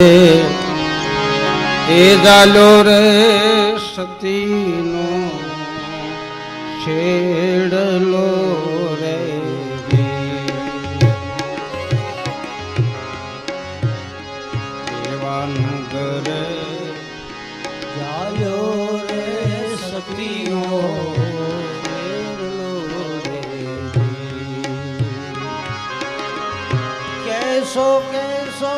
એ જાલો રે સતીનો છેડલો રે દેવાનું ઘરે જાલો રે સતીનો છેડલો રે કેસો કેસો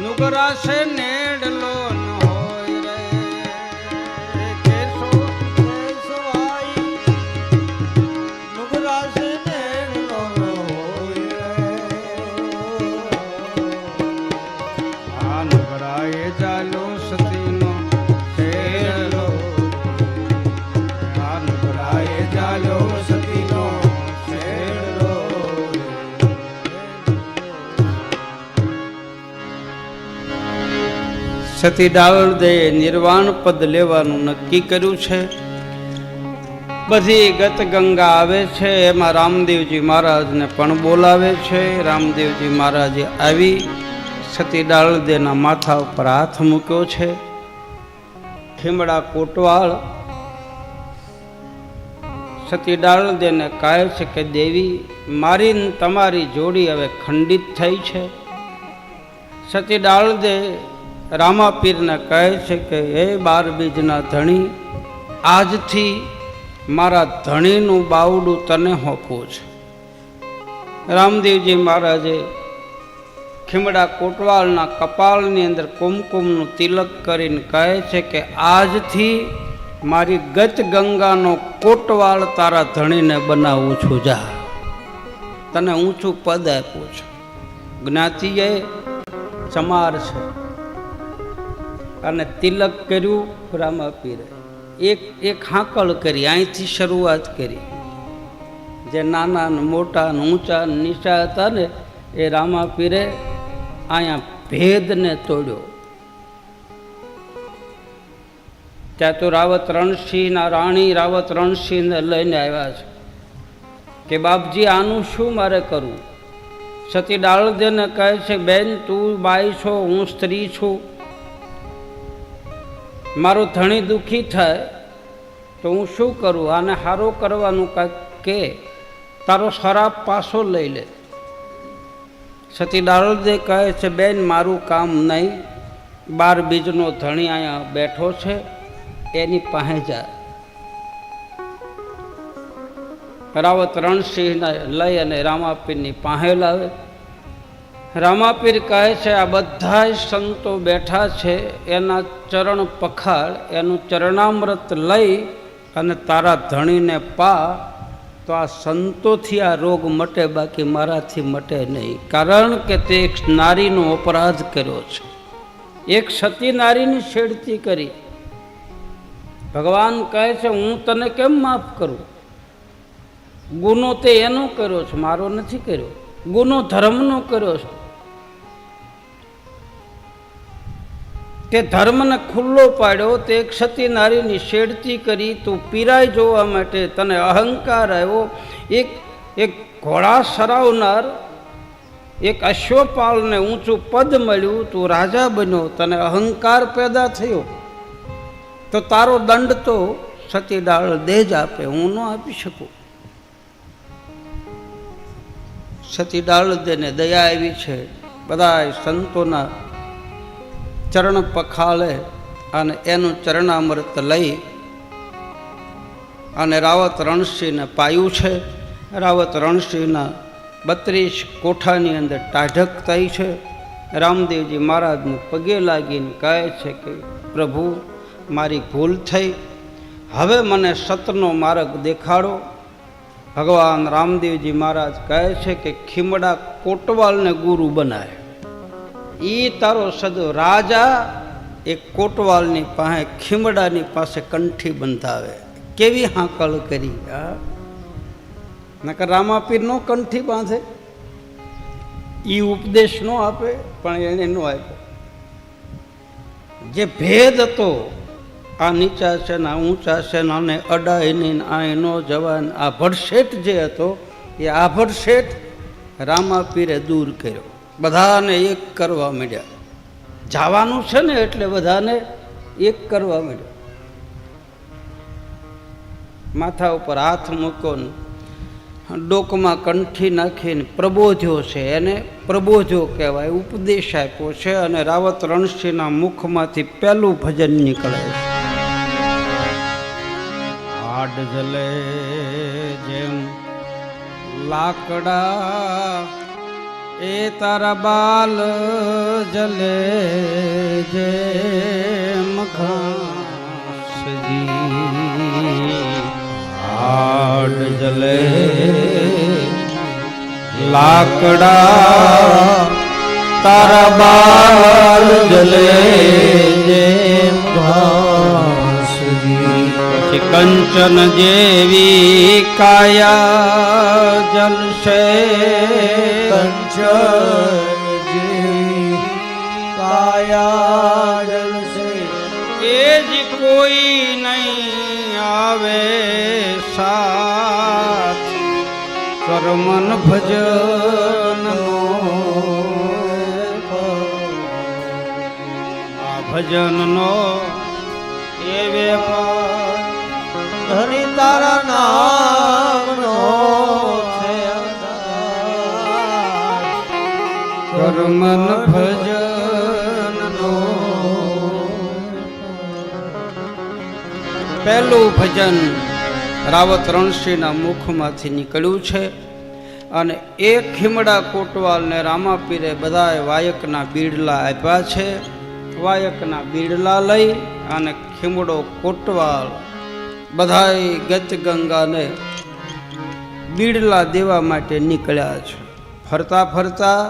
નુગરાશે નેડલો ન હોય રે કેસો કેસો આઈ નુગરાશે નેડલો ન હોય આ નુગરાએ ચાલો સતીનો છેડલો આ નુગરાએ ચાલો સતીનો છેડલો સતી ડાળદે નિર્વાણ પદ લેવાનું નક્કી કર્યું છે. બધી ગત ગંગા આવે છે, એમાં રામદેવજી મહારાજને પણ બોલાવે છે. રામદેવજી મહારાજે આવી સતી ડાળદેના માથા ઉપર હાથ મૂક્યો છે. ખીમડા કોટવાળ સતી ડાળદેને કહે છે કે દેવી, મારી તમારી જોડી હવે ખંડિત થઈ છે. સતી ડાળદે રામાપીરને કહે છે કે હે 12 બીજના ધણી, આજથી મારા ધણીનું બાવડું તને હોપવું છે. રામદેવજી મહારાજે ખીમડા કોટવાલના કપાળની અંદર કુમકુમનું તિલક કરીને કહે છે કે આજથી મારી ગત ગંગાનો કોટવાલ તારા ધણીને બનાવું છું. જા, તને ઊંચું પદ આપ્યું છે. જ્ઞાતિએ ચમાર છે અને તિલક કર્યું રામાપીરે. એક હાંકળ કરી, અહીંથી શરૂઆત કરી. જે નાના ને મોટા ને ઊંચા ને નીચા હતા ને એ રામાપીરે અહીંયા ભેદને તોડ્યો. ત્યાં તો રાવત રણસિંહના રાણી રાવત રણસિંહને લઈને આવ્યા છે કે બાપજી આનું શું મારે કરવું? સતી ડાળદેને કહે છે, બેન તું બાઈ છો, હું સ્ત્રી છું, મારો ધણી દુઃખી થાય તો હું શું કરું? આને હારો કરવાનું કાંઈક કે, તારો શરાબ પાછો લઈ લે. સતી ડાળદે કહે છે, બેન મારું કામ નહીં, 12 બીજનો ધણી અહીંયા બેઠો છે, એની પાસે જા. રાવત રણસિંહને લઈ અને રામાપીરની પાસે લાવે. રામાપીર કહે છે, આ બધા સંતો બેઠા છે, એના ચરણ પખાળ, એનું ચરણામૃત લઈ અને તારા ધણીને પા, તો આ સંતોથી આ રોગ મટે, બાકી મારાથી મટે નહીં. કારણ કે તે એક નારીનો અપરાધ કર્યો છે, એક સતી નારીની છેડતી કરી. ભગવાન કહે છે, હું તને કેમ માફ કરું? ગુનો તે એનો કર્યો છે, મારો નથી કર્યો. ગુનો ધર્મનો કર્યો છે. તે ધર્મને ખુલ્લો પાડ્યો, તે એક સતી નારીની છેડતી કરી. તું પીરાઈ જોવા માટે તને અહંકાર આવ્યો. એક ઘોડા સરાવનાર, એક અશ્વપાલને ઊંચું પદ મળ્યું, તું રાજા બન્યો, તને અહંકાર પેદા થયો, તો તારો દંડ તો સતી ડાળદે જ આપે, હું ન આપી શકું. સતી ડાળદેને દયા આવી છે. બધા સંતોના ચરણ પખાલે અને એનું ચરણામૃત લઈ અને રાવત રણસિંહને પાયું છે. રાવત રણસિંહના 32 કોઠાની અંદર ટાઢક થઈ છે. રામદેવજી મહારાજને પગે લાગીને કહે છે કે પ્રભુ મારી ભૂલ થઈ, હવે મને સતનો માર્ગ દેખાડો. ભગવાન રામદેવજી મહારાજ કહે છે કે ખીમડા કોટવાલને ગુરુ બનાવે. એ તારો સદો રાજા એ કોટવાલની પાસે, ખીમડાની પાસે કંઠી બંધાવે. કેવી હાંકળ કરી! નકર રામાપીર નો કંઠી બાંધે, એ ઉપદેશ નો આપે, પણ એને નો આપ્યો. જે ભેદ હતો, આ નીચા છે ને આ ઊંચા છે ને આને અડાય નહીં, આ એનો જવાન, આ ભડશેઠ જે હતો એ આભડશેઠ રામાપીરે દૂર કર્યો. બધાને એક કરવા માંડ્યા. જવાનું છે ને એટલે બધાને એક કરવા માંડ્યા. માથા ઉપર હાથ મૂકો, ડોકમાં કંઠી નાખીને પ્રબોધ્યો છે, એને પ્રબોધ્યો કહેવાય. ઉપદેશ આપ્યો છે. અને રાવત રણસિંહના મુખમાંથી પહેલું ભજન નીકળે છે. હાડ જલે જેમ લાકડા, એ તારા બાલ જલે જેમ ઘાસજી. હાડ જલે લાકડા, તારા બાલ જલે જેમ ઘાસજી. પછી કંચન જેવી કાયા જલશે, કંચન જેવી કાયા જલશે. એ જ કોઈ નહીં આવે સાથ, કર્મન ભજનનો આ ભજનનો એ વેપાર. ધણી તારા નામનો છે કર્મન ભજનનો પહેલું ભજન રાવત રણસિંહના મુખમાંથી નીકળ્યું છે અને એ ખીમડા કોટવાલને રામાપીરે બધાએ વાયકના બીડલા આપ્યા છે. વાયકના બીડલા લઈ અને ખીમડો કોટવાલ બધાએ ગતગંગાને બીડલા દેવા માટે નીકળ્યા છે. ફરતા ફરતા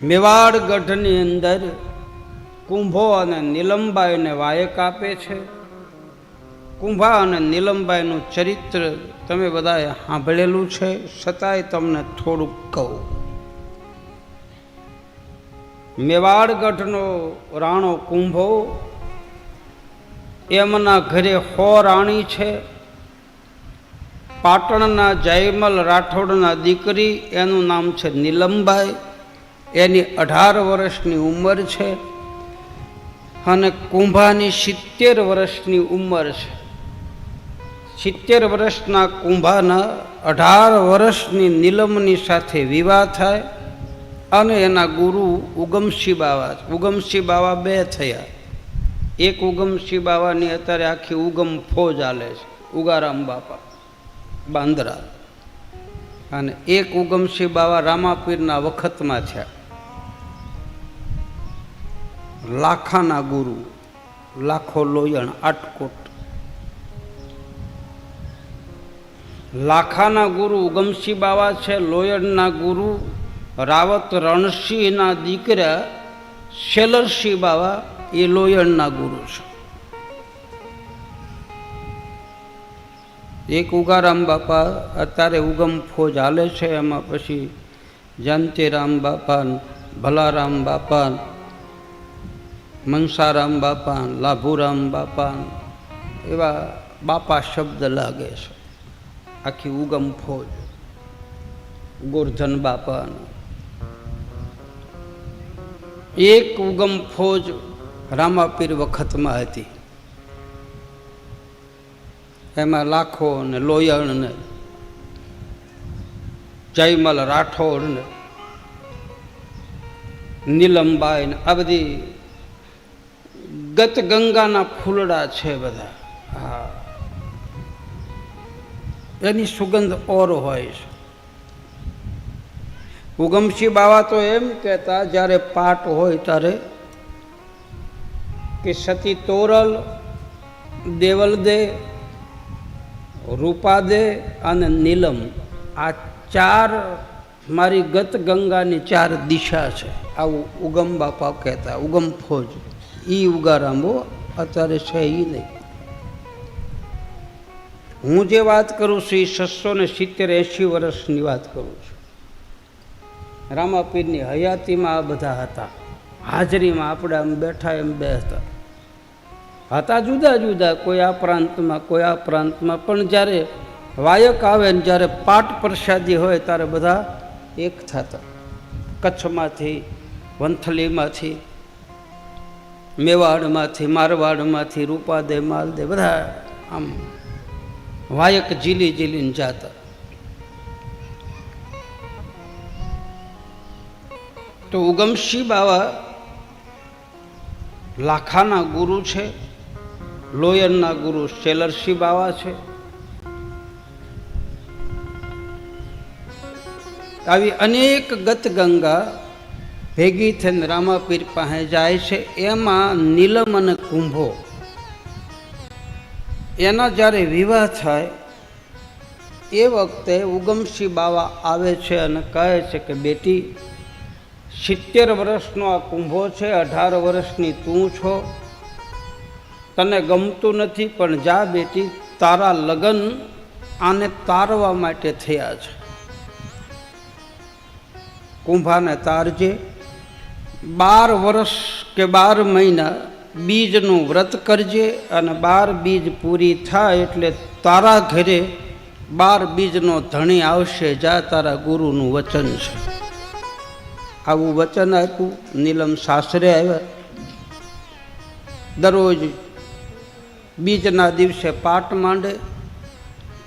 મેવાડ ગઢની અંદર કુંભો અને નીલમબાઈને વાયક આપે છે. કુંભા અને નીલમબાઈનું ચરિત્ર તમે બધાએ સાંભળેલું છે, છતાંય તમને થોડુંક કહું. મેવાડ ગઢનો રાણો કુંભો, એમના ઘરે 100 રાણી છે. પાટણના જયમલ રાઠોડના દીકરી, એનું નામ છે નીલમબાઈ. એની 18 વર્ષની ઉંમર છે અને કુંભાની 70 વર્ષની ઉંમર છે. 70 વર્ષના કુંભાના 18 વર્ષની નીલમની સાથે વિવાહ થાય અને એના ગુરુ ઉગમસિંહ બાવા. ઉગમસિંહ બાવા 2 થયા. એક ઉગમસિંહ બાવાની અત્યારે આખી ઉગમ ફોજ હાલે છે, ઉગારામ બાપા બાંદરા, અને એક ઉગમસિંહ બાવા રામાપીરના વખતમાં થયા. લાખાના ગુરુ, લાખો લોયણ આટકોટ. લાખાના ગુરુ ઉગમસિંહ બાવા છે. લોયણના ગુરુ રાવત રણસિંહના દીકરા શેલરસિંહ બાવા, એ લોયણના ગુરુ છે. એક ઉગારામ બાપા અત્યારે ઉગમ ફોજ હાલે છે, એમાં પછી જાનતીરામ બાપા, ભલારામ બાપા, મનસારામ બાપા, લાભુરામ બાપા, એવા બાપા શબ્દ લાગે છે. આખી ઉગમ ફોજ, ગોરધન બાપા, એક ઉગમ ફોજ રામાપીર વખતમાં હતી. એમાં લાખો ને લોયણ ને જયમલ રાઠોડ ને નીલમબાઈ ને આ બધી ગતગંગાના ફૂલડા છે બધા. હા, એની સુગંધ ઓર હોય છે. ઉગમસિંહ બાવા તો એમ કહેતા, જ્યારે પાટ હોય ત્યારે, કે સતી તોરલ, દેવલ દે, રૂપા દે અને નીલમ, આ 4 મારી ગતગંગાની 4 દિશા છે. આવું ઉગમ બાપા કહેતા. ઉગમ ફોજ ઈ ઉગારામો અત્યારે છે એ નહીં. હું જે વાત કરું છું એ 670-80 વર્ષની વાત કરું છું. રામાપીરની હયાતીમાં આ બધા હતા. હાજરીમાં આપણે આમ બેઠા એમ બે હતા જુદા જુદા, કોઈ આ પ્રાંતમાં, કોઈ આ પ્રાંતમાં, પણ જ્યારે વાયક આવે ને જ્યારે પાટ પ્રસાદી હોય ત્યારે બધા એક થતા. કચ્છમાંથી, વંથલીમાંથી, મેવાડમાંથી, મારવાડમાંથી, રૂપાદે, માલદે, બધા આમ વાયક ઝીલી ઝીલીને જાતા. તો ઉગમસિંહ બાવા લાખાના ગુરુ છે. લોયણના ગુરુ શેલરસિંહ બાવા છે. આવી અનેક ગતગંગા ભેગી થઈને રામાપીર પાસે જાય છે. એમાં નીલમ અને કુંભો, એના જ્યારે વિવાહ થાય એ વખતે ઉગમસિંહ બાવા આવે છે અને કહે છે કે બેટી, 70 વર્ષનો આ કુંભો છે, 18 વર્ષની તું છો, તને ગમતું નથી, પણ જા બેટી, તારા લગ્ન આને તારવા માટે થયા છે. કુંભાને તારજે, 12 વર્ષ કે 12 મહિના બીજનું વ્રત કરજે, અને 12 બીજ પૂરી થાય એટલે તારા ઘરે 12 બીજનો ધણી આવશે. જા, તારા ગુરુનું વચન છે. આવું વચન આપ્યું. નીલમ સાસરે આવ્યા. દરરોજ બીજના દિવસે પાટ માંડે.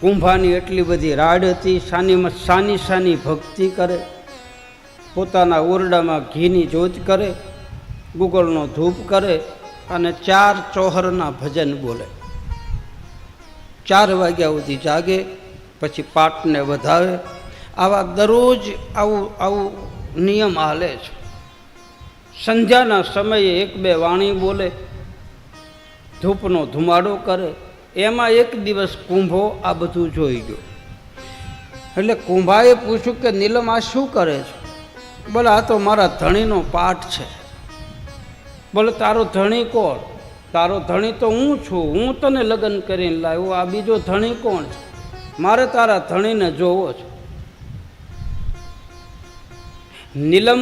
કુંભાની એટલી બધી રાડ હતી, સાની સાની ભક્તિ કરે, પોતાના ઓરડામાં ઘીની જ્યોત કરે, ગુગળનો ધૂપ કરે અને 4 ચોહરના ભજન બોલે. 4 વાગ્યા સુધી જાગે, પછી પાટને વધાવે. આવા દરરોજ આવું નિયમ હાલે છે. સંધ્યાના સમયે 1-2 વાણી બોલે, ધૂપનો ધુમાડો કરે. એમાં એક દિવસ કુંભો આ બધું જોઈ ગયો. એટલે કુંભાએ પૂછ્યું કે નીલમ આ શું કરે છે? બોલે આ તો મારા ધણીનો પાઠ છે. બોલે તારો ધણી કોણ? તારો ધણી તો હું છું, હું તને લગ્ન કરીને લાવ્યો, આ બીજો ધણી કોણ છે? મારે તારા ધણીને જોવો છે. નીલમ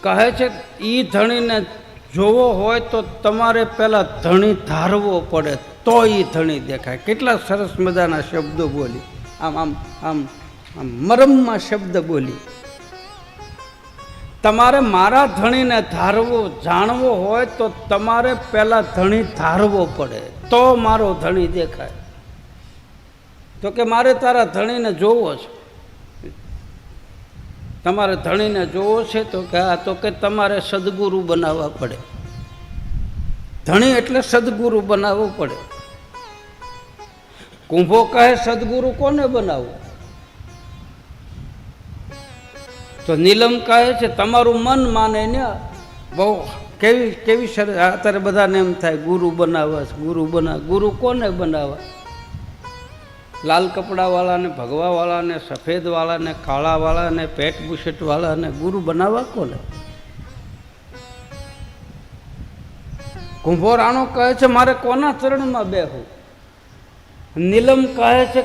કહે છે એ ધણીને જોવો હોય તો તમારે પહેલાં ધણી ધારવો પડે તો એ ધણી દેખાય. કેટલા સરસ મજાના શબ્દો બોલી, આમ આમ આમ આમ મરમમાં શબ્દ બોલી. તમારે મારા ધણીને ધારવો જાણવો હોય તો તમારે પહેલાં ધણી ધારવો પડે તો મારો ધણી દેખાય. તો કે મારે તારા ધણીને જોવો છે. તમારે ધણીને જોવો છે? તો કે હા. તો કે તમારે સદગુરુ બનાવવા પડે. ધણી એટલે સદગુરુ બનાવવું પડે. કુંભો કહે સદગુરુ કોને બનાવવું? તો નીલમ કહે છે તમારું મન માને ને. બહુ કેવી સરસ. અત્યારે બધાને એમ થાય ગુરુ બનાવવા છે, ગુરુ બનાવ. ગુરુ કોને બનાવવા? લાલ કપડાવાળાને, ભગવાવાળાને, સફેદવાળાને, કાળાવાળાને, પેટ બુશેટવાળાને ગુરુ બનાવવા કોને? કુંભો રાણો કહે છે મારે કોના ચરણમાં બેહવું? નીલમ કહે છે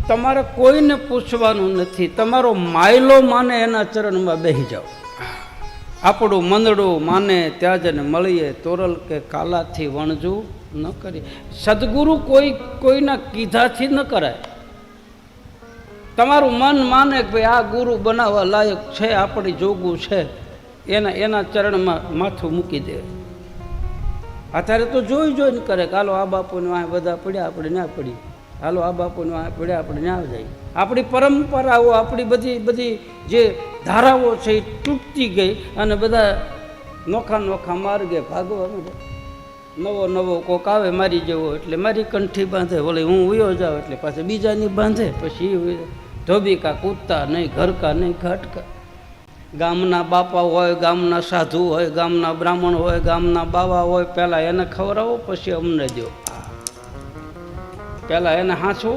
તમારે કોઈને પૂછવાનું નથી, તમારો માયલો માને એના ચરણમાં બેસી જાઓ. આપણું મંદડું માને ત્યાં જને મળીએ, તોરલ કે કાલાથી વણજું ન કરી. સદગુરુ કોઈના કીધાથી ન કરાય. તમારું મન માને કે ભાઈ આ ગુરુ બનાવવા લાયક છે, આપણી જોગું છે, એના ચરણમાં માથું મૂકી દે. અત્યારે તો જોઈને કરે કે હાલો આ બાપુને વાંહે બધા પડ્યા, આપણે ના પડીએ. હાલો આ બાપુને વાંહે પડ્યા, આપણે ના જઈએ. આપણી પરંપરાઓ, આપણી બધી જે ધારાઓ છે એ તૂટતી ગઈ અને બધા નોખા માર્ગે ભાગવા માંડ્યા. નવો કોક આવે મારી જેવો એટલે મારી કંઠી બાંધે, બોલે હું ઉયો જાઉં એટલે પાછા બીજાની બાંધે, પછી ધોબીકા કૂદતા નહીં, ઘરકા નહીં, ઘાટકા. ગામના બાપા હોય, ગામના સાધુ હોય, ગામના બ્રાહ્મણ હોય, ગામના બાવા હોય, પહેલાં એને ખવડાવો પછી અમને દો. પહેલાં એને હાંચવો.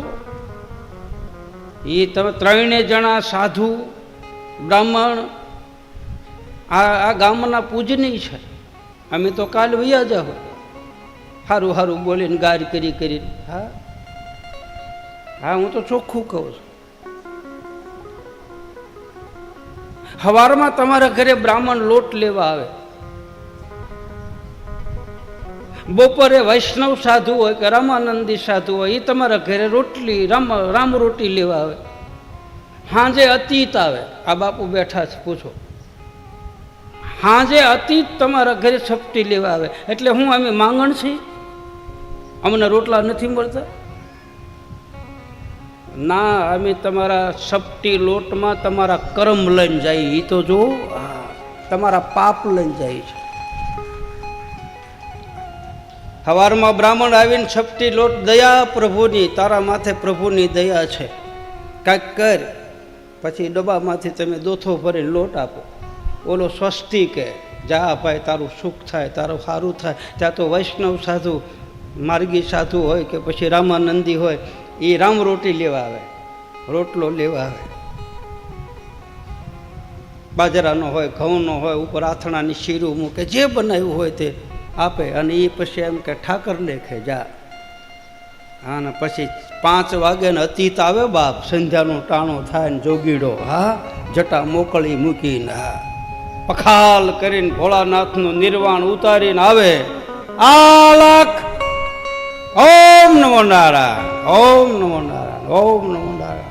એ તમે 3 જણા સાધુ બ્રાહ્મણ આ ગામના પૂજની છે. અમે તો કાલ વૈયા જાવ સારું બોલીને ગાર કરીને. હા હું તો ચોખ્ખું કહું છું. સવારમાં તમારા ઘરે બ્રાહ્મણ લોટ લેવા આવે, બપોરે વૈષ્ણવ સાધુ હોય કે રામાનંદી સાધુ હોય એ તમારા ઘરે રોટલી રામ રોટી લેવા આવે. સાંજે અતીત આવે, આ બાપુ બેઠા છે પૂછો. સાંજે અતીત તમારા ઘરે છપટી લેવા આવે. એટલે હું અમે માંગણ છીએ? અમને રોટલા નથી મળતા? ના, અમે તમારા સપટી લોટમાં તમારા કર્મ લઈને જાય. એ તો જો તમારા પાપ લઈને જાય છે. સવારમાં બ્રાહ્મણ આવીને છપટી લોટ, દયા પ્રભુની, તારા માથે પ્રભુની દયા છે, કાંઈક કર. પછી ડબ્બામાંથી તમે દોથો ભરીને લોટ આપો. ઓલો સ્વસ્તી કે જા ભાઈ તારું સુખ થાય, તારું સારું થાય. ત્યાં તો વૈષ્ણવ સાધુ, માર્ગી સાધુ હોય કે પછી રામાનંદી હોય, એ રામ રોટી લેવા આવે, રોટલો લેવા આવે. બાજરાનો હોય, ઘઉંનો હોય, ઉપર આથણાની શીરું મૂકે, જે બનાવ્યું હોય તે આપે. અને એ પછી એમ કે ઠાકર લેખે જા. અને પછી 5 વાગે ને અતીત આવે બાપ, સંધ્યાનું ટાણું થાય ને જોગીડો જટા મોકળી મૂકીને પખાલ કરીને ભોળાનાથનું નિર્વાણ ઉતારીને આવે. આલખ ઓમ નમો નારાયણ, ઓમ નમો નારાયણ, ઓમ નમો નારાયણ.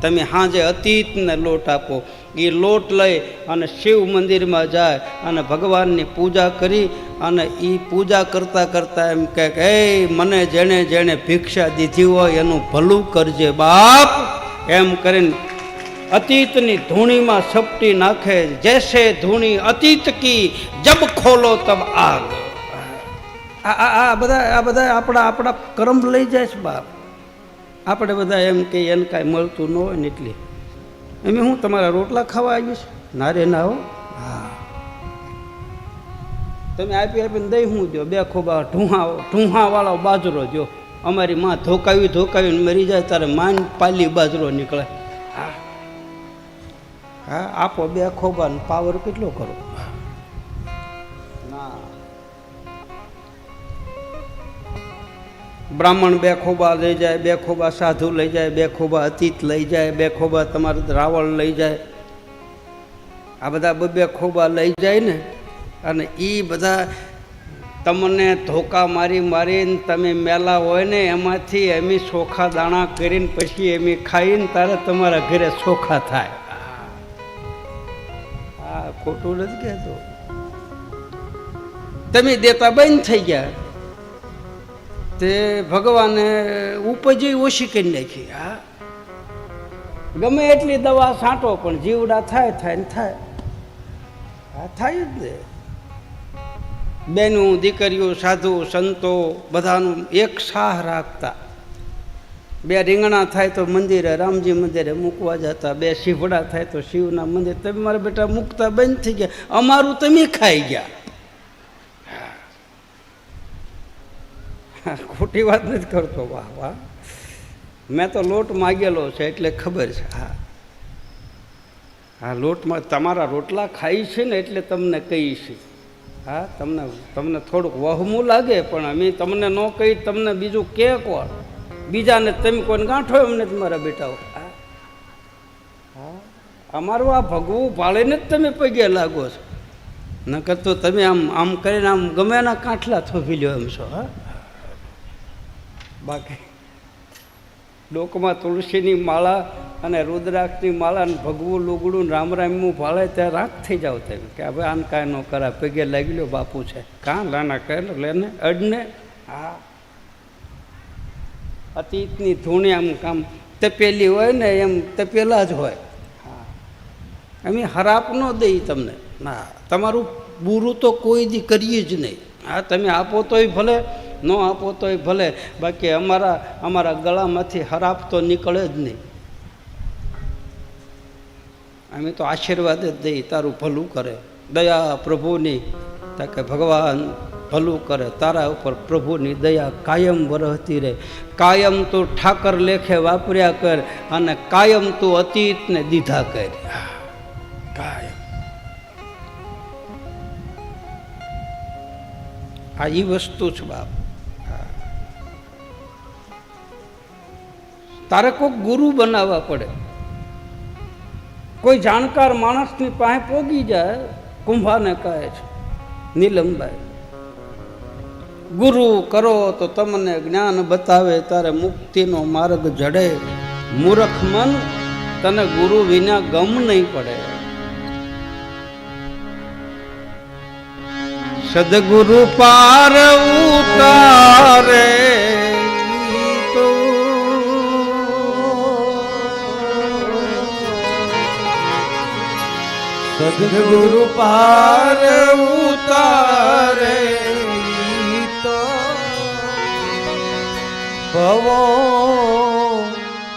તમે સાંજે અતીતને લોટ આપો. એ લોટ લઈ અને શિવ મંદિરમાં જાય અને ભગવાનની પૂજા કરી અને એ પૂજા કરતાં એમ કહે કે એ મને જેણે ભિક્ષા દીધી હોય એનું ભલું કરજે બાપ. એમ કરીને અતીતની ધૂણીમાં સપટી નાખે. જૈસે ધૂણી અતીત કી જબ ખોલો તબ આગ. આ બધા આપણા કર્મ લઈ જાય છે બાપ. આપણે બધા એમ કે એને કાંઈ મળતું ન હોય ને એટલે એમ હું તમારા રોટલા ખાવા આવીશ ના રે ના હો. હા તમે આપીને દઈ હું દો બે ખોબા ઢૂંહાવાળો બાજરો જો અમારી માં ધોકાવીને મરી જાય ત્યારે માન પાલી બાજરો નીકળે. હા હા આપો બે ખોબા પાવર કેટલો કરો. ના બ્રાહ્મણ બે ખોબા લઈ જાય, બે ખોબા સાધુ લઈ જાય, બે ખોબા અતીત લઈ જાય, બે ખોબા તમારું રાવણ લઈ જાય. આ બધા બે ખોબા લઈ જાય ને અને એ બધા તમને ધોકા મારીને તમે મેલા હોય ને એમાંથી એમ ચોખા દાણા કરીને પછી એમ ખાઈને તારે તમારા ઘરે ચોખા થાય. હા ખોટું નથી કહેતો. તમે દેતા બંધ થઈ ગયા તે ભગવાને ઉપજ ઓછી કરી નાખી. હા ગમે એટલી દવા છાંટો પણ જીવડા થાય ને થાય. હા થાય જ ને. બેનું દીકરીઓ સાધુ સંતો બધાનું એક સાહ રાખતા. બે રીંગણા થાય તો મંદિરે રામજી મંદિરે મૂકવા જતા, બે શીવડા થાય તો શિવના મંદિર. તમે મારા બેટા મૂકતા બંધ થઈ ગયા, અમારું તમે ખાઈ ગયા. ખોટી વાત નથી કરતો. વાહ વાહ, મેં તો લોટ માગેલો છે એટલે ખબર છે. હા હા લોટમાં તમારા રોટલા ખાઈ છે ને એટલે તમને કહી છે. હા તમને થોડુંક વહમું લાગે પણ અમે તમને ન કહી તમને બીજું કે કોણ બીજાને તમે કોઈને ગાંઠો એમને તમારા બેટાઓ. હા હા અમારું આ ભગવું ભાળીને જ તમે પગે લાગો છો, નકર તો તમે આમ કરીને આમ ગમે એના કાંઠલા થોભી લ્યો એમ છો. હા બાકી ડોકમાં તુલસીની માળા અને રુદ્રાક્ષની માળા ને ભગવું લુગડું રામરામનું ભાળે ત્યાં રાખ થઈ જાવ તેમ કે હવે આને કાંઈ ન કરા, પગે લાગી લ્યો બાપુ છે કાં લાના કહે લેને અડને. હા અતીતની ધૂણી આમ કામ તપેલી હોય ને એમ તપેલા જ હોય. હા અમે હરાપ ન દઈ તમને. ના તમારું બુરું તો કોઈ દી કરીએ જ નહીં. હા તમે આપો તોય ભલે, ન આપો તોય ભલે, બાકી અમારા ગળામાંથી હરાપ તો નીકળે જ નહીં. અમે તો આશીર્વાદ જ દઈ તારું ભલું કરે. દયા પ્રભુની કે ભગવાન ભલું કરે, તારા ઉપર પ્રભુની દયા કાયમ વરહતી રહે. કાયમ તું ઠાકર લેખે વાપર્યા કર અને કાયમ તું અતીતને દીધા કર. કાયમ આ એ વસ્તુ છે બાપ. તારે કોઈક ગુરુ બનાવવા પડે. કોઈ જાણકાર માણસની પાસે પોગી જાય. કુંભાને કહે છે નીલમભાઈ, ગુરુ કરો તો તમને જ્ઞાન બતાવે, તારે મુક્તિનો માર્ગ જડે. મૂર્ખ મન તને ગુરુ વિના ગમ નહીં પડે. સદગુરુ પાર ઉતારે તો સદગુરુ પાર ઉતારે તો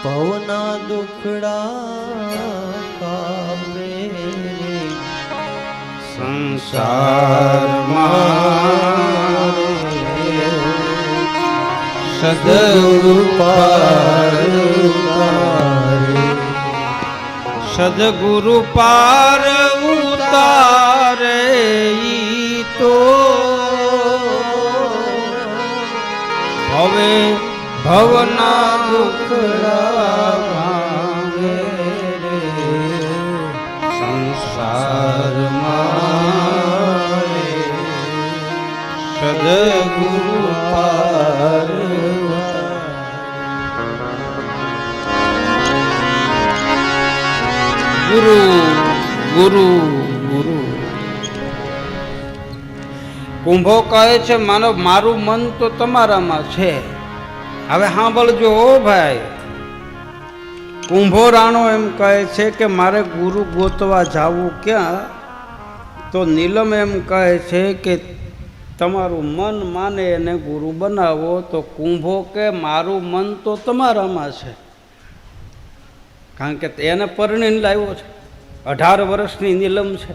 ભવના દુખડા કાપે. સંસારમાં સદગુરુ પાર ઉતારે, સદગુરુ પાર ઉતારે ઈ તો હવે ભવના દુખડા ભાંગે રે. સંસારમાં સદગુરુ પાર ગુરુ ગુરુ ગુરુ. કુંભો કહે છે માનવ મારું મન તો તમારામાં છે. હવે સાંભળજો ભાઈ, કુંભો રાણો એમ કહે છે કે મારે ગુરુ ગોતવા જાવું ક્યાં? તો નીલમ એમ કહે છે કે તમારું મન માને એને ગુરુ બનાવો તો કુંભો કે મારું મન તો તમારામાં છે, કારણ કે એને પરણીને લાવ્યો છે. 18 વર્ષની નીલમ છે.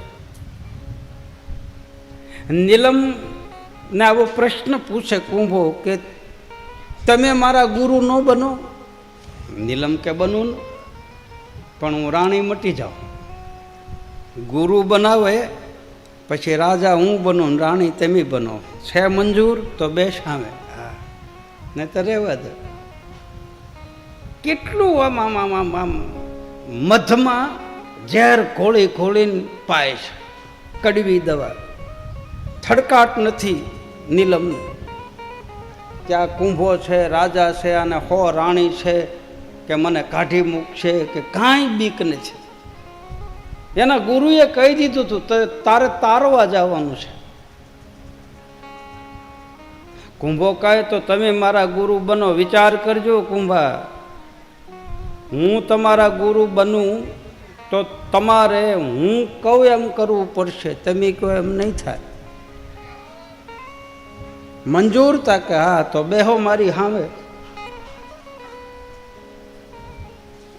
નીલમને આવો પ્રશ્ન પૂછે કુંભો કે તમે મારા ગુરુ ન બનો? નીલમ કે બનું ને, પણ હું રાણી મટી જાઉં. ગુરુ બનાવે પછી રાજા હું બનું, રાણી તમે બનો. છે મંજૂર તો બે સામે, હા, નહીં તો રહેવા દે. કેટલું આમ આમ આમ આમ આમ મધમાં ઝેર ખોળી ખોળીને પાય છે, કડવી દવા. થડકાટ નથી નીલમને. ત્યાં કુંભો છે, રાજા છે, અને 100 રાણી છે કે મને કાઢી મૂકશે કે કાંઈ બીક નથી. એના ગુરુએ કહી દીધું હતું તારે તારવા જવાનું છે. કુંભો કહે તો તમે મારા ગુરુ બનો. વિચાર કરજો કુંભા, હું તમારા ગુરુ બનું તો તમારે હું કહું એમ કરવું પડશે, તમે કહો એમ નહીં થાય. મંજૂર તા કે હા, તો બેહો મારી સામે,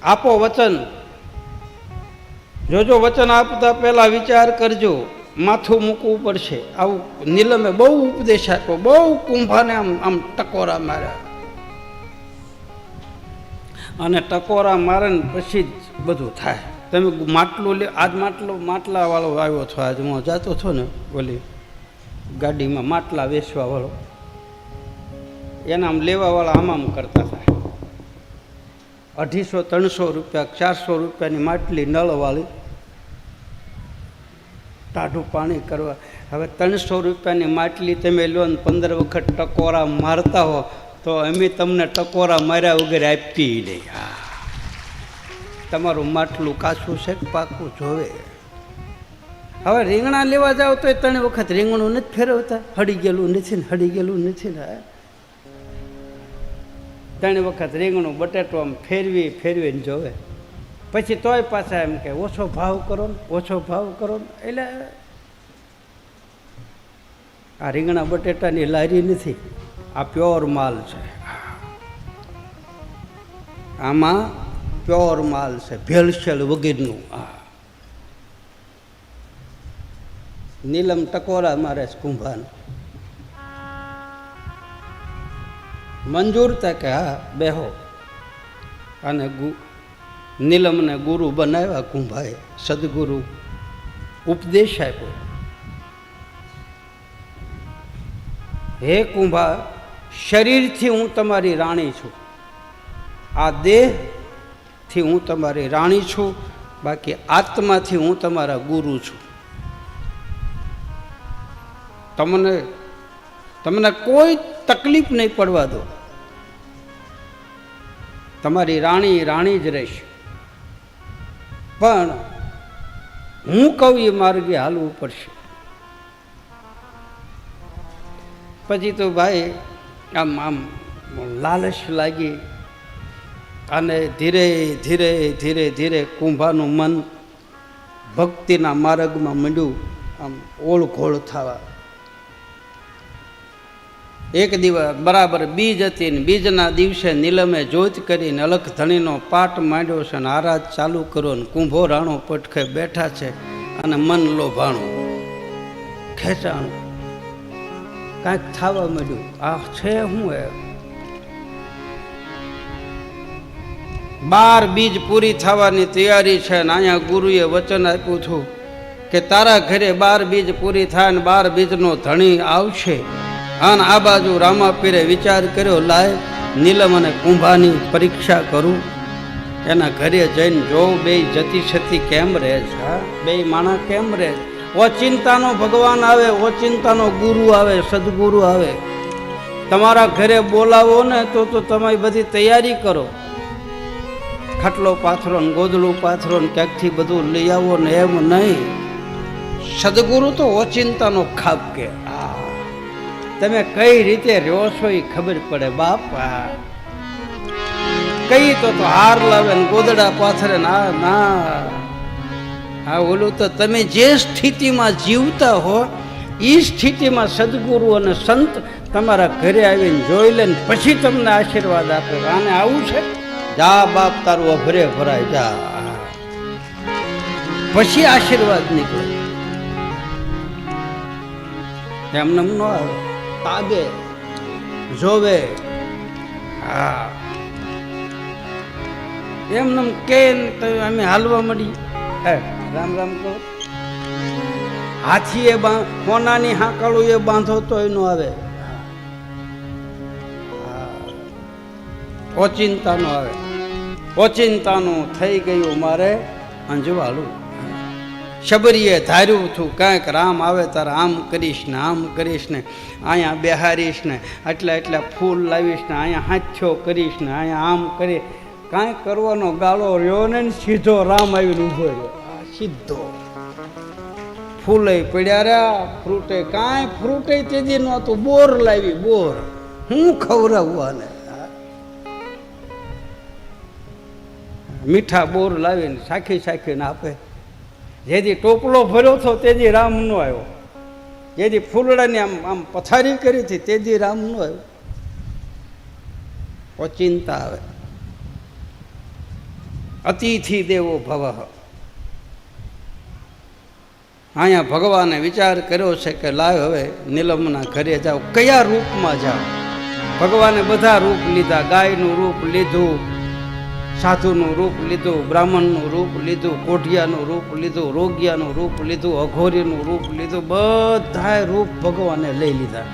આપો વચન. જોજો વચન આપતા પહેલા વિચાર કરજો, માથું મૂકવું પડશે. આવું નીલમે બહુ ઉપદેશ આપ્યો, બહુ કુંભાને આમ આમ ટકોરા માર્યા, અને ટકોરા મારે ને પછી જ બધું થાય. તમે માટલું લે, આજ માટલા વાળો આવ્યો છો, આજ હું જતો હતો ને ઓલી ગાડીમાં માટલા વેચવા વાળો, એના આમ લેવાવાળા આમ કરતા હતા. 250-300 રૂપિયા 400 રૂપિયાની માટલી નળવાળી, ટાઢું પાણી કરવા. હવે 300 રૂપિયાની માટલી તમે લો ને 15 વખત ટકોરા મારતા હો તો અમે તમને ટકોરા માર્યા વગર આપી નહીં. હા, તમારું માટલું કાચું છે કે પાકું જોવે. હવે રીંગણા લેવા જાઓ તો 3 વખત રીંગણું નથી ફેરવતા, હળી ગયેલું નથી ને હળી ગયેલું નથી ને. 3 વખત રીંગણું બટેટું આમ ફેરવીને જોવે, પછી તોય પાછા એમ કે ઓછો ભાવ કરો ને, ઓછો ભાવ કરો ને. એટલે આ રીંગણા બટેટાની લારી નથી, આ પ્યોર માલ છે. આમાં પ્યોર માલ છે, ભેળસેળ વગેરેનું. નીલમ ટકોરા મારે છે કુંભાને. મંજૂર તા કે હા, બેહો. અને નીલમને ગુરુ બનાવ્યા કુંભાએ, સદગુરુ ઉપદેશ આપ્યો. હે કુંભા, શરીરથી હું તમારી રાણી છું, આ દેહથી હું તમારી રાણી છું, બાકી આત્માથી હું તમારા ગુરુ છું. તમને કોઈ તકલીફ નહીં પડવા દો. તમારી રાણી જ રહેશે, પણ હું કહું એ માર્ગે હાલવું પડશે. પછી તો ભાઈ આમ આમ લાલચ લાગી, અને ધીરે ધીરે ધીરે ધીરે કુંભાનું મન ભક્તિના માર્ગમાં માંડ્યું આમ ઓળઘોળ થવા. એક દિવસ બરાબર બીજ હતી ને બીજના દિવસે નીલમે જોત કરીને અલખ ધણીનો પાઠ માંડ્યો છે, અને આરાધ ચાલુ કર્યો ને કુંભો રાણો પટખે બેઠા છે, અને મન લોભાણું ખેંચાણું કાંઈક થવા માંડ્યું. આ છે શું? 12 બીજ પૂરી થવાની તૈયારી છે, ને અહીંયા ગુરુએ વચન આપ્યું હતું કે તારા ઘરે 12 બીજ પૂરી થાય ને 12 બીજનો ધણી આવશે. અને આ બાજુ રામાપીરે વિચાર કર્યો, લાય નીલમ અને કુંભાની પરીક્ષા કરું, એના ઘરે જઈને જોઉં બે જતી છતી કેમ રહે છે, બે માણા કેમ રહે. ઓચિંતાનો ભગવાન આવે, ઓચિંતાનો ગુરુ આવે, સદગુરુ આવે. તમારા ઘરે બોલાવો ને તો તમે બધી તૈયારી કરો, ખાટલો પાથરો ને ગોદડું પાથરો ને ક્યાંકથી બધું લઈ આવો ને, એમ નહીં. સદગુરુ તો ઓચિંતાનો ખાપ કે તમે કઈ રીતે રહ્યો છો એ ખબર પડે બાપ. કઈ તો હાર લાવે ને ગોદડા પાથરે ના. હા, ઓલું તો તમે જે સ્થિતિમાં જીવતા હો એ સ્થિતિમાં સદગુરુ અને સંત તમારા ઘરે આવીને જોઈ લે ને પછી તમને આશીર્વાદ આપે. આને આવું છે, જા બાપ તારું અભરે ભરાય જા, પછી આશીર્વાદ નીકળે. એમને ન આવે, તાગે જોવે. હા, એમને કે અમે હાલવા મળી. રામ રામ કહો. હાથી એ કોનાની હાંકળું એ બાંધો તો એનો આવે, ઓચિંતાનો આવે. ઓચિંતાનું થઈ ગયું મારે અંજવાળું. શબરીએ ધાર્યું હતું કાંઈક રામ આવે તારે આમ કરીશ ને આમ કરીશ ને, અહીંયા બેહારીશ ને, આટલા એટલા ફૂલ લાવીશ ને, અહીંયા હાથ્યો કરીશ ને, અહીંયા આમ કરી. કાંઈ કરવાનો ગાળો રહ્યો ને, સીધો રામ આવીને ઊભો રહ્યો. સીધો ફૂલે પડ્યા રહ્યા, ફ્રૂટે કાંઈ ફ્રૂટે તેજી નહોતું. બોર લાવી, બોર. હું ખવડાવવું આને? મીઠા બોર લાવીને સાખી સાખીને આપે. જેથી ટોપલો ભર્યો હતો તેજી રામ નો આવ્યો. જેથી ફૂલડાની આમ આમ પથારી કરી હતી તેજી રામ નો આવ્યો. ઓચિંતા આવે. અતિથિ દેવો ભવ. અહીંયા ભગવાને વિચાર કર્યો છે કે લાવ હવે નીલમના ઘરે જાઓ. કયા રૂપમાં જાઓ? ભગવાને બધા રૂપ લીધા. ગાયનું રૂપ લીધું, સાધુનું રૂપ લીધું, બ્રાહ્મણનું રૂપ લીધું, કોઢિયાનું રૂપ લીધું, રોગિયાનું રૂપ લીધું, અઘોરીનું રૂપ લીધું. બધાય રૂપ ભગવાને લઈ લીધા.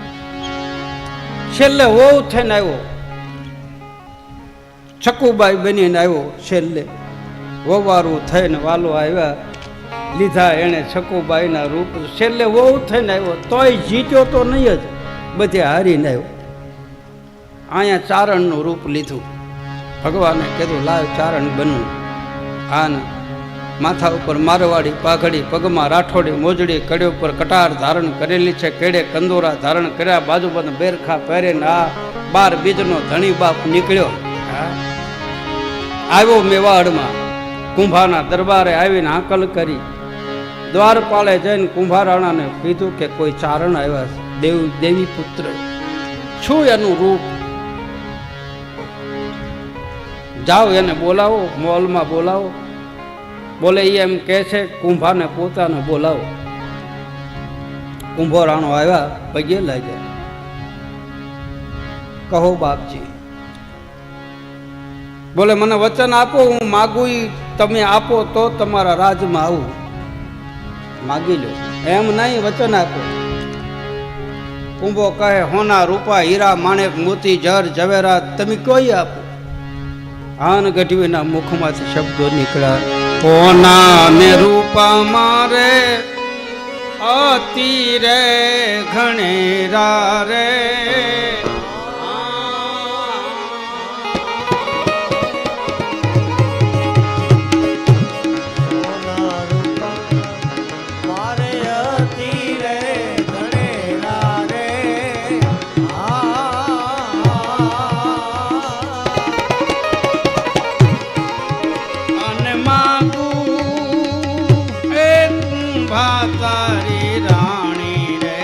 છેલ્લે વહુ થઈને આવ્યો, છકુબાઈ બનીને આવ્યો. છેલ્લે વવારું થઈને વાલો આવ્યા, લીધા એણે છકુબાઈના રૂપ. છેલ્લે વહુ થઈને આવ્યો તોય જીત્યો તો નહીં જ, બધે હારીને આવ્યો. અહીંયા ચારણનું રૂપ લીધું. ભગવાને કીધું લાવ ચારણ બનવું. આને માથા ઉપર મારવાડી પાઘડી, પગમાં રાઠોડી મોજડી, કડે ઉપર કટાર ધારણ કરેલી છે, કેડે કંદોરા ધારણ કર્યા, બાજુ બધું બેરખા પહેરીને આ 12 બીજનો ધણી બાપ નીકળ્યો. આવ્યો મેવાડમાં, કુંભારના દરબારે આવીને હાકલ કરી. દ્વારપાળે જઈને કુંભારાણાને કીધું કે કોઈ ચારણ આવ્યા છે, દેવી પુત્ર. શું એનું રૂપ? જાઓ એને બોલાવો, મોલમાં બોલાવો. બોલે એ એમ કહે છે કુંભાને પોતાને બોલાવો. કુંભો રાણો આવ્યા, પગે લાગ્યા. કહો બાપજી. બોલે મને વચન આપો, હું માગું તમે આપો તો તમારા રાજમાં આવું. માગી લો, એમ નહીં વચન આપો. કુંભો કહે હોના રૂપા હીરા માણેક મોતી જર ઝવેરાત તમે કોઈ આપો. આન ગઢવીના મુખમાંથી શબ્દો નીકળ્યા. હોના ને રૂપા મારે અતિ રે ઘણેરા રે. તારી રાણી રે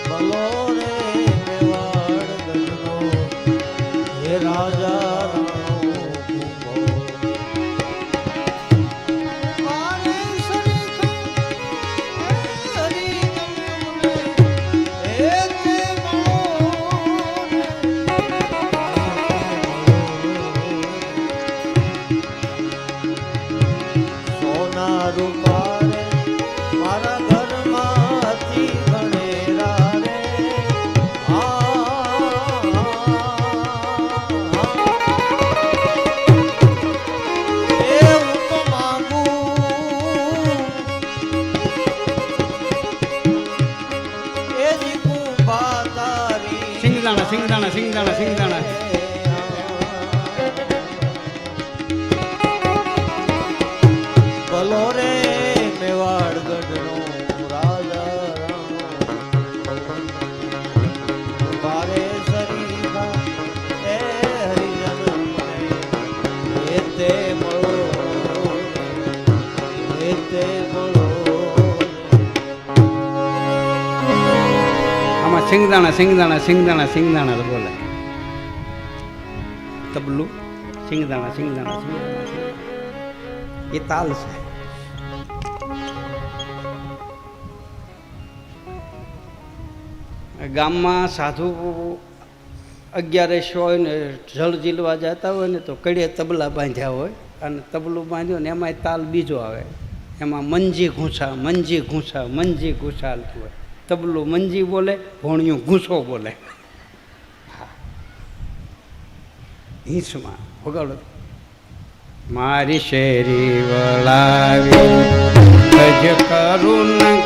બલો રે મેવાડ ગઢનો હે રાજા સિંગદાણા સિંગદાણા સિંગદાણા. બોલો રે મેવાડ ગઢનો રાજા બારે સરીખા એ હરિજન બોલો આમાં સિંગદાણા સિંગદાણા સિંગદાણા સિંગદાણા બોલે તબલું સિંગદાણા સિંગદાણા સિંગદાણા એ તાલ છે. ગામમાં સાધુ 11 હોય ને જળ ઝીલવા જતા હોય ને તો કડીએ તબલા બાંધ્યા હોય અને તબલું બાંધ્યું ને એમાંય તાલ બીજો આવે, એમાં મંજી ઘૂંસા મંજી ઘૂંસા મંજી ઘૂંસા હાલતું હોય. તબલું મંજી બોલે, ભોણિયું ઘૂંસો બોલે. હિંસમાં વગાડો. મારી શેરી વળાવી ગજ કરું ન